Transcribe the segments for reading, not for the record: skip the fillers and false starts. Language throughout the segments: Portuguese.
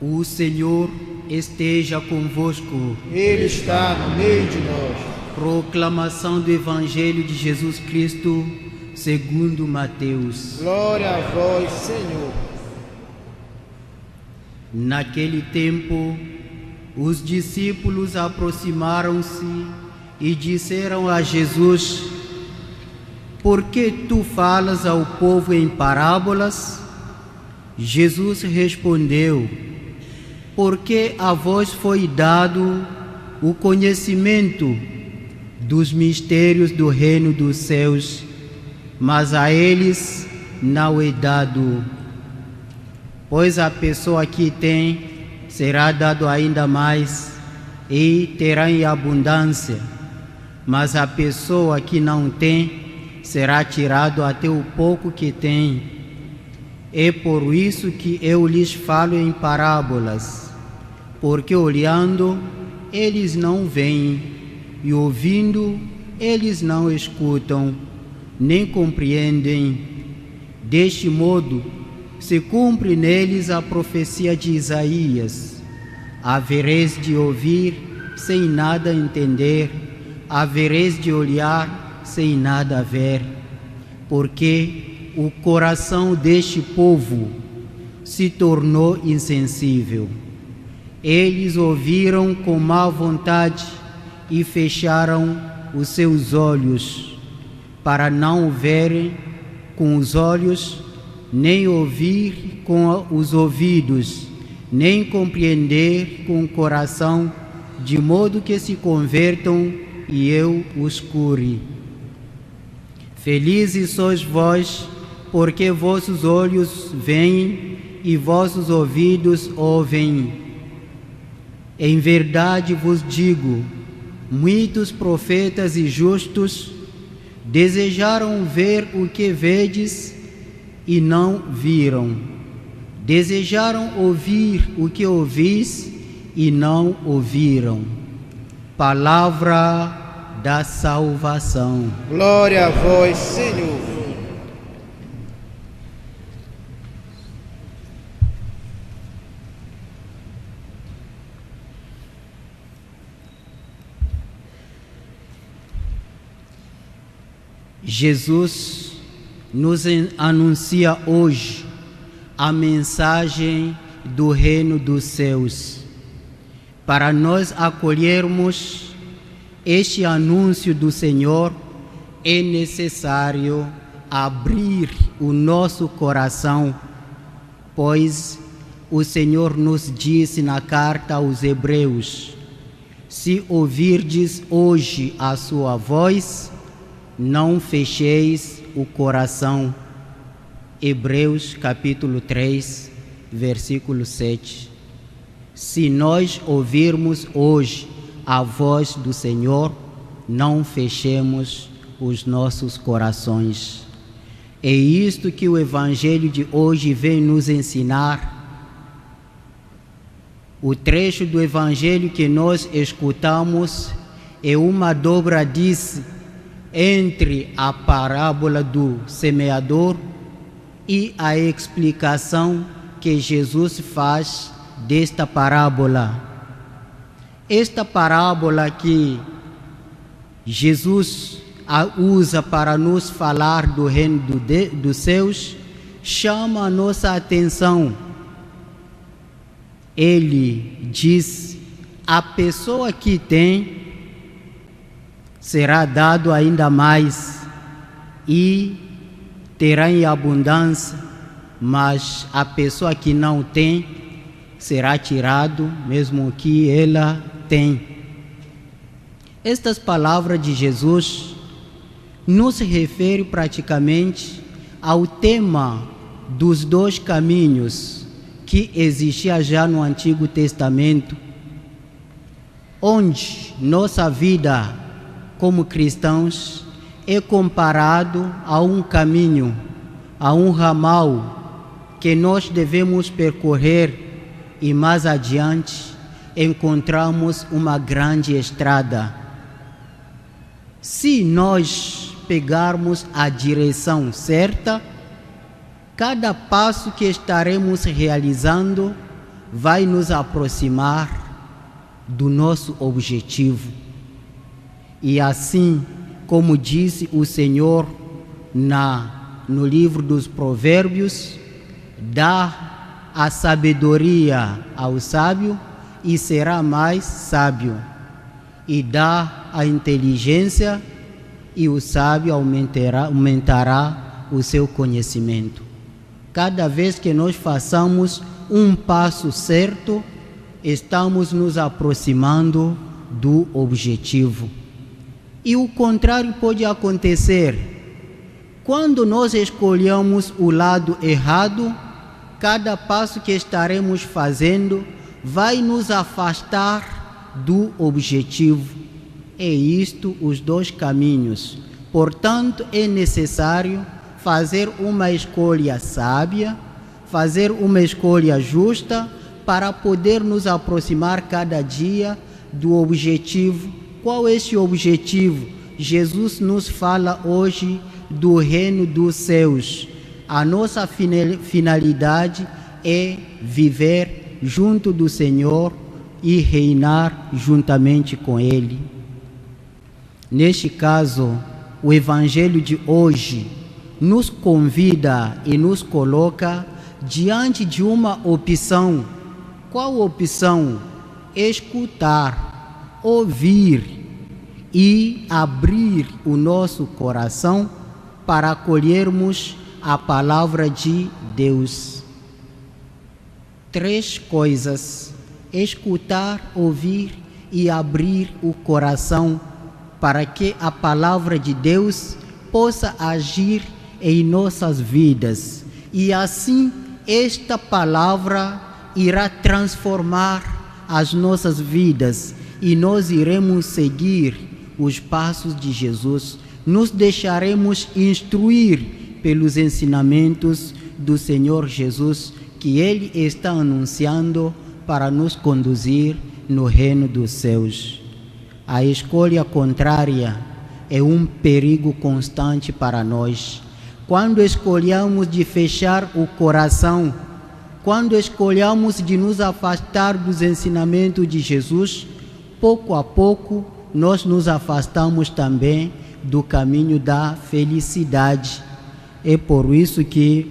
O Senhor esteja convosco. Ele está no meio de nós. Proclamação do Evangelho de Jesus Cristo, segundo Mateus. Glória a vós, Senhor. Naquele tempo, os discípulos aproximaram-se e disseram a Jesus: Por que tu falas ao povo em parábolas? Jesus respondeu: Porque a vós foi dado o conhecimento dos mistérios do reino dos céus, mas a eles não é dado. Pois a pessoa que tem será dado ainda mais e terá em abundância, mas a pessoa que não tem será tirado até o pouco que tem. É por isso que eu lhes falo em parábolas, porque olhando eles não veem, e ouvindo eles não escutam, nem compreendem. Deste modo se cumpre neles a profecia de Isaías: havereis de ouvir sem nada entender, havereis de olhar sem nada ver, porque o coração deste povo se tornou insensível. Eles ouviram com má vontade e fecharam os seus olhos, para não verem com os olhos, nem ouvir com os ouvidos, nem compreender com o coração, de modo que se convertam e eu os cure. Felizes sois vós, porque vossos olhos veem e vossos ouvidos ouvem. Em verdade vos digo, muitos profetas e justos desejaram ver o que vedes e não viram. Desejaram ouvir o que ouvis e não ouviram. Palavra da salvação. Glória a vós, Senhor. Jesus nos anuncia hoje a mensagem do reino dos céus. Para nós acolhermos este anúncio do Senhor, é necessário abrir o nosso coração, pois o Senhor nos disse na carta aos Hebreus: se ouvirdes hoje a sua voz, não fecheis o coração. Hebreus capítulo 3, versículo 7. Se nós ouvirmos hoje a voz do Senhor, não fechemos os nossos corações. É isto que o Evangelho de hoje vem nos ensinar. O trecho do Evangelho que nós escutamos é uma dobradiça entre a parábola do semeador e a explicação que Jesus faz desta parábola. Esta parábola que Jesus usa para nos falar do reino dos céus chama a nossa atenção. Ele diz: a pessoa que tem será dado ainda mais e terá em abundância, mas a pessoa que não tem será tirado mesmo que ela tem. Estas palavras de Jesus não se referem praticamente ao tema dos dois caminhos que existia já no Antigo Testamento, onde nossa vida como cristãos é comparado a um caminho, a um ramal que nós devemos percorrer, e mais adiante encontramos uma grande estrada. Se nós pegarmos a direção certa, cada passo que estaremos realizando vai nos aproximar do nosso objetivo. E assim, como disse o Senhor no livro dos Provérbios, dá a sabedoria ao sábio e será mais sábio, e dá a inteligência e o sábio aumentará o seu conhecimento. Cada vez que nós façamos um passo certo, estamos nos aproximando do objetivo. E o contrário pode acontecer. Quando nós escolhemos o lado errado, cada passo que estaremos fazendo vai nos afastar do objetivo. É isto os dois caminhos. Portanto, é necessário fazer uma escolha sábia, fazer uma escolha justa para poder nos aproximar cada dia do objetivo. Qual é esse objetivo? Jesus nos fala hoje do reino dos céus. A nossa finalidade é viver junto do Senhor e reinar juntamente com Ele. Neste caso, o Evangelho de hoje nos convida e nos coloca diante de uma opção. Qual opção? Escutar, ouvir e abrir o nosso coração para acolhermos a palavra de Deus. 3 coisas: escutar, ouvir e abrir o coração para que a palavra de Deus possa agir em nossas vidas. E assim esta palavra irá transformar as nossas vidas e nós iremos seguir os passos de Jesus. Nos deixaremos instruir pelos ensinamentos do Senhor Jesus que Ele está anunciando para nos conduzir no reino dos céus. A escolha contrária é um perigo constante para nós. Quando escolhemos de fechar o coração, quando escolhemos de nos afastar dos ensinamentos de Jesus, pouco a pouco nós nos afastamos também do caminho da felicidade. É por isso que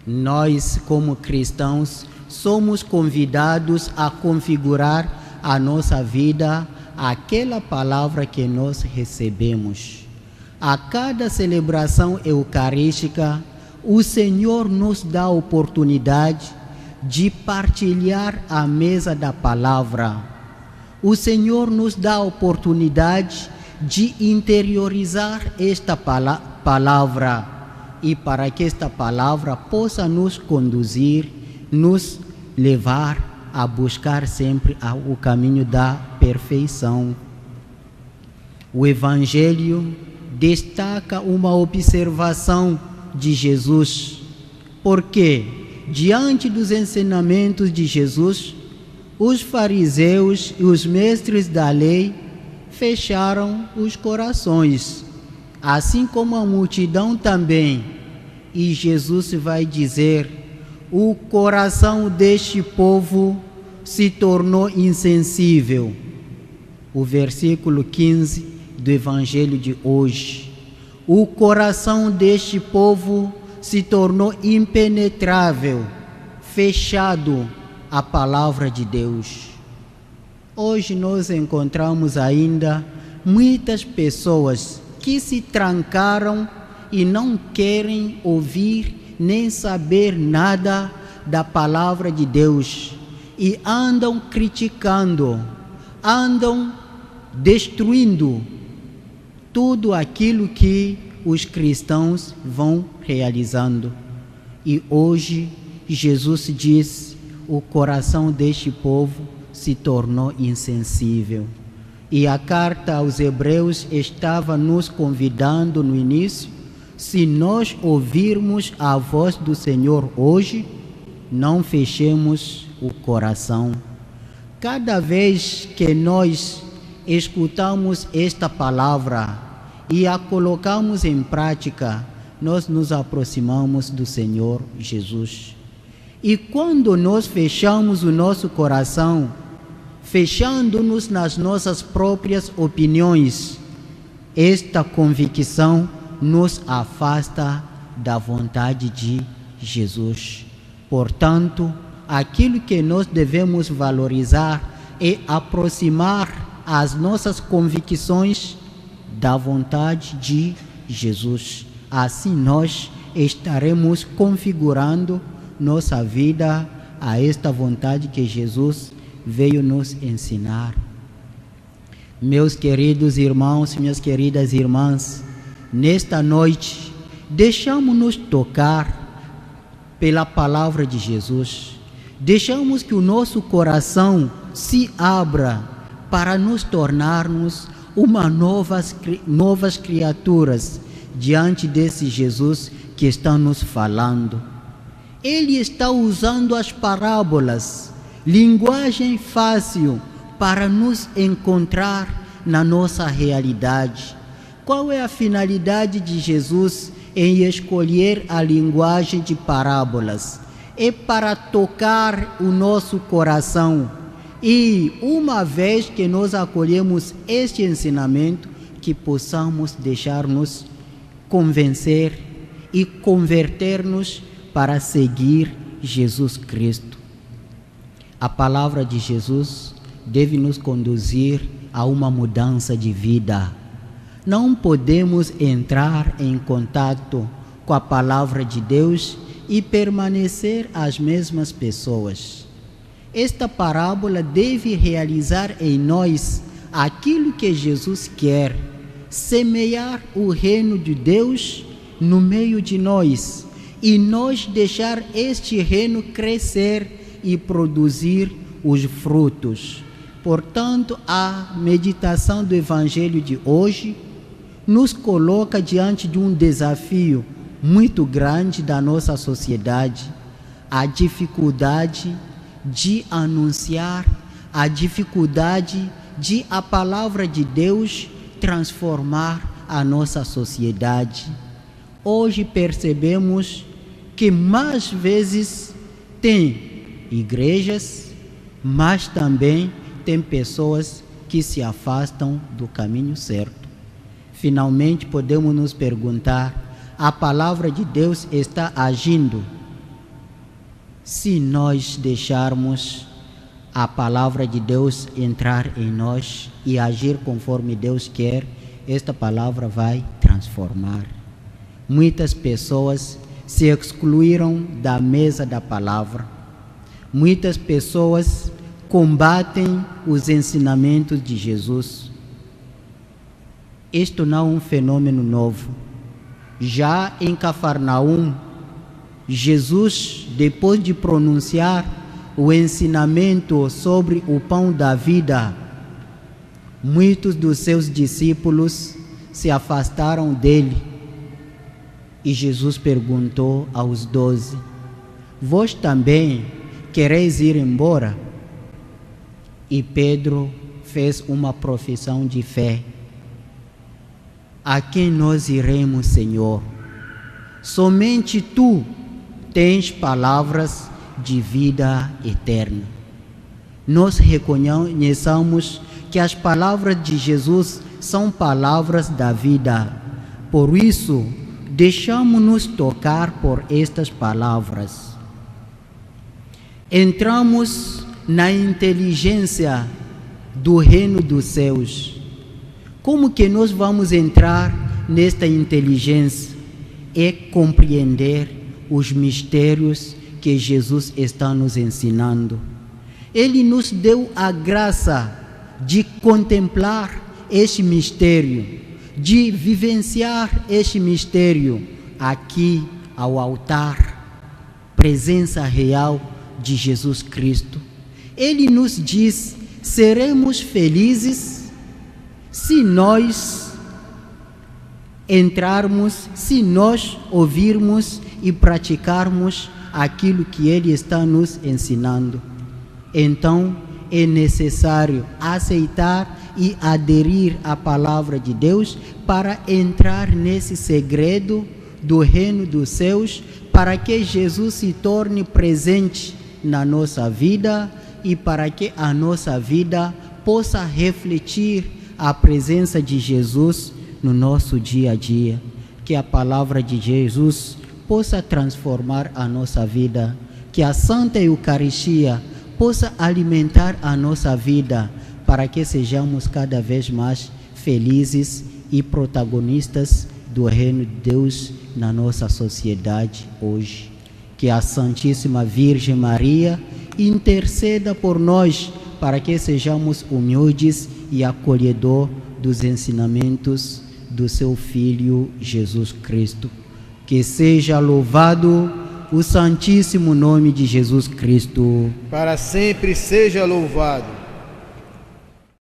nós, como cristãos, somos convidados a configurar a nossa vida àquela palavra que nós recebemos. A cada celebração eucarística, o Senhor nos dá a oportunidade de partilhar a mesa da palavra. O Senhor nos dá a oportunidade de interiorizar esta palavra e para que esta palavra possa nos conduzir, nos levar a buscar sempre o caminho da perfeição. O Evangelho destaca uma observação de Jesus, porque diante dos ensinamentos de Jesus, os fariseus e os mestres da lei fecharam os corações, assim como a multidão também. E Jesus vai dizer: o coração deste povo se tornou insensível. O versículo 15 do Evangelho de hoje. O coração deste povo se tornou impenetrável, fechado à palavra de Deus. Hoje nós encontramos ainda muitas pessoas que se trancaram e não querem ouvir nem saber nada da palavra de Deus e andam criticando, andam destruindo tudo aquilo que os cristãos vão realizando. E hoje Jesus diz: o coração deste povo se tornou insensível. E a carta aos Hebreus estava nos convidando no início: se nós ouvirmos a voz do Senhor hoje, não fechemos o coração. Cada vez que nós escutamos esta palavra e a colocamos em prática, nós nos aproximamos do Senhor Jesus. E quando nós fechamos o nosso coração, fechando-nos nas nossas próprias opiniões, esta convicção nos afasta da vontade de Jesus. Portanto, aquilo que nós devemos valorizar é aproximar as nossas convicções da vontade de Jesus. Assim nós estaremos configurando nossa vida a esta vontade que Jesus veio nos ensinar. Meus queridos irmãos, minhas queridas irmãs, nesta noite, deixamos-nos tocar pela palavra de Jesus. Deixamos que o nosso coração se abra para nos tornarmos novas criaturas diante desse Jesus que está nos falando. Ele está usando as parábolas, linguagem fácil, para nos encontrar na nossa realidade. Qual é a finalidade de Jesus em escolher a linguagem de parábolas? É para tocar o nosso coração. E uma vez que nós acolhemos este ensinamento, que possamos deixar-nos convencer e converter-nos para seguir Jesus Cristo. A palavra de Jesus deve nos conduzir a uma mudança de vida. Não podemos entrar em contato com a palavra de Deus e permanecer as mesmas pessoas. Esta parábola deve realizar em nós aquilo que Jesus quer, semear o reino de Deus no meio de nós e nós deixar este reino crescer e produzir os frutos. Portanto, a meditação do Evangelho de hoje nos coloca diante de um desafio muito grande da nossa sociedade, a dificuldade de anunciar, a dificuldade de a palavra de Deus transformar a nossa sociedade. Hoje percebemos que mais vezes tem igrejas, mas também tem pessoas que se afastam do caminho certo. Finalmente podemos nos perguntar: a palavra de Deus está agindo? Se nós deixarmos a palavra de Deus entrar em nós e agir conforme Deus quer, esta palavra vai transformar. Muitas pessoas se excluíram da mesa da palavra. Muitas pessoas combatem os ensinamentos de Jesus. Isto não é um fenômeno novo. Já em Cafarnaum, Jesus, depois de pronunciar o ensinamento sobre o pão da vida, muitos dos seus discípulos se afastaram dele. E Jesus perguntou aos 12: vós também quereis ir embora? E Pedro fez uma profissão de fé: a quem nós iremos, Senhor? Somente tu tens palavras de vida eterna. Nós reconheçamos que as palavras de Jesus são palavras da vida. Por isso, deixamos-nos tocar por estas palavras. Entramos na inteligência do reino dos céus. Como que nós vamos entrar nesta inteligência? É compreender os mistérios que Jesus está nos ensinando. Ele nos deu a graça de contemplar este mistério, de vivenciar este mistério aqui ao altar, presença real de Jesus Cristo. Ele nos diz: seremos felizes se nós entrarmos, se nós ouvirmos e praticarmos aquilo que Ele está nos ensinando. Então, é necessário aceitar e aderir à palavra de Deus para entrar nesse segredo do reino dos céus, para que Jesus se torne presente na nossa vida e para que a nossa vida possa refletir a presença de Jesus no nosso dia a dia. Que a palavra de Jesus possa transformar a nossa vida, que a Santa Eucaristia possa alimentar a nossa vida, para que sejamos cada vez mais felizes e protagonistas do reino de Deus na nossa sociedade hoje. Que a Santíssima Virgem Maria interceda por nós, para que sejamos humildes e acolhedor dos ensinamentos do seu Filho Jesus Cristo. Que seja louvado o Santíssimo nome de Jesus Cristo. Para sempre seja louvado.